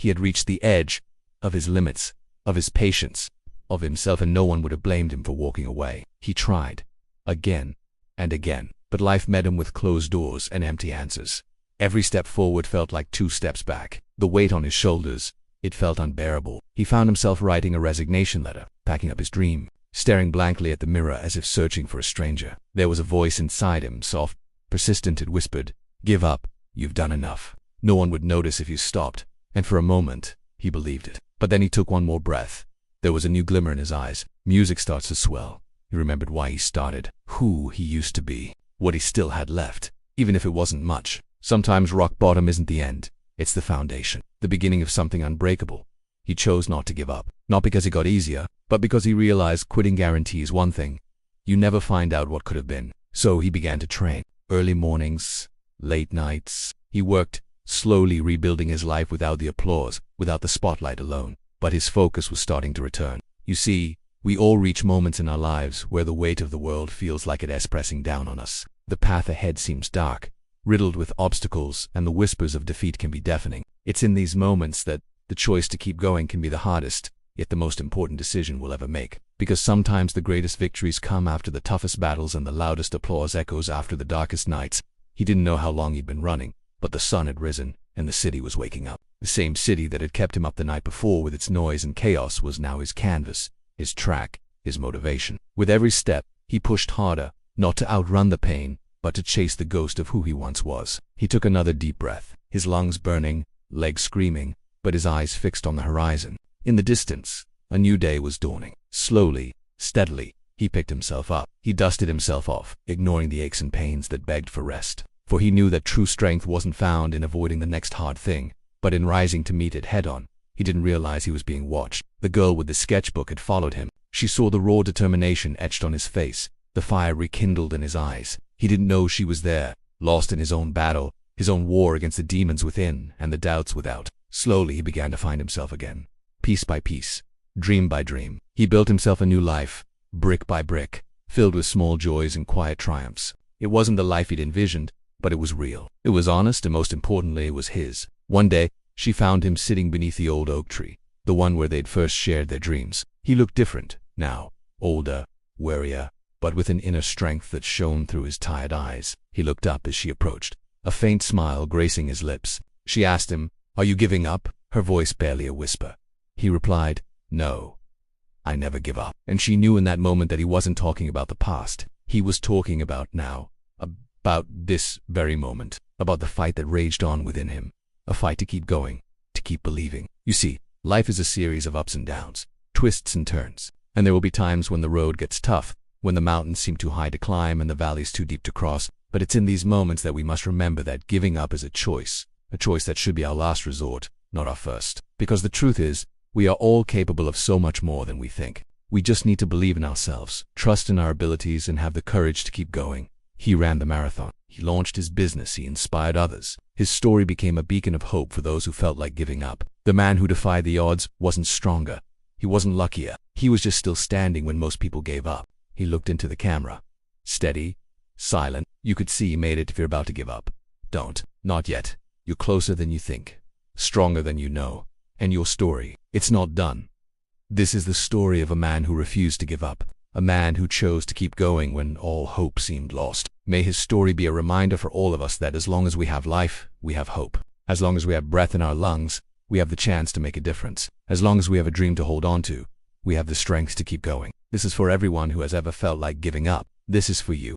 He had reached the edge of his limits, of his patience, of himself, and no one would have blamed him for walking away. He tried, again and again, but life met him with closed doors and empty answers. Every step forward felt like 2 steps back. The weight on his shoulders, it felt unbearable. He found himself writing a resignation letter, packing up his dream, staring blankly at the mirror as if searching for a stranger. There was a voice inside him, soft, persistent. It whispered, "Give up, you've done enough. No one would notice if you stopped." And for a moment, he believed it. But then he took one more breath. There was a new glimmer in his eyes. Music starts to swell. He remembered why he started, who he used to be, what he still had left, even if it wasn't much. Sometimes rock bottom isn't the end. It's the foundation, the beginning of something unbreakable. He chose not to give up, not because it got easier, but because he realized quitting guarantees one thing: you never find out what could have been. So he began to train. Early mornings, late nights. He worked, slowly rebuilding his life without the applause, without the spotlight alone. But his focus was starting to return. You see, we all reach moments in our lives where the weight of the world feels like it is pressing down on us. The path ahead seems dark, riddled with obstacles, and the whispers of defeat can be deafening. It's in these moments that the choice to keep going can be the hardest, yet the most important decision we'll ever make. Because sometimes the greatest victories come after the toughest battles and the loudest applause echoes after the darkest nights. He didn't know how long he'd been running, but the sun had risen, and the city was waking up. The same city that had kept him up the night before with its noise and chaos was now his canvas, his track, his motivation. With every step, he pushed harder, not to outrun the pain, but to chase the ghost of who he once was. He took another deep breath, his lungs burning, legs screaming, but his eyes fixed on the horizon. In the distance, a new day was dawning. Slowly, steadily, he picked himself up. He dusted himself off, ignoring the aches and pains that begged for rest. For he knew that true strength wasn't found in avoiding the next hard thing, but in rising to meet it head-on. He didn't realize he was being watched. The girl with the sketchbook had followed him. She saw the raw determination etched on his face, the fire rekindled in his eyes. He didn't know she was there, lost in his own battle, his own war against the demons within and the doubts without. Slowly he began to find himself again. Piece by piece, dream by dream, he built himself a new life, brick by brick, filled with small joys and quiet triumphs. It wasn't the life he'd envisioned, but it was real. It was honest, and most importantly, it was his. One day, she found him sitting beneath the old oak tree, the one where they'd first shared their dreams. He looked different now, older, wearier, but with an inner strength that shone through his tired eyes. He looked up as she approached, a faint smile gracing his lips. She asked him, "Are you giving up?" Her voice barely a whisper. He replied, "No, I never give up." And she knew in that moment that he wasn't talking about the past. He was talking about now, about this very moment, about the fight that raged on within him, a fight to keep going, to keep believing. You see, life is a series of ups and downs, twists and turns, and there will be times when the road gets tough, when the mountains seem too high to climb and the valleys too deep to cross. But it's in these moments that we must remember that giving up is a choice that should be our last resort, not our first. Because the truth is, we are all capable of so much more than we think. We just need to believe in ourselves, trust in our abilities, and have the courage to keep going. He ran the marathon. He launched his business. He inspired others. His story became a beacon of hope for those who felt like giving up. The man who defied the odds wasn't stronger. He wasn't luckier. He was just still standing when most people gave up. He looked into the camera. Steady, silent. You could see he made it. If you're about to give up, don't. Not yet. You're closer than you think, stronger than you know. And your story, it's not done. This is the story of a man who refused to give up, a man who chose to keep going when all hope seemed lost. May his story be a reminder for all of us that as long as we have life, we have hope. As long as we have breath in our lungs, we have the chance to make a difference. As long as we have a dream to hold on to, we have the strength to keep going. This is for everyone who has ever felt like giving up. This is for you.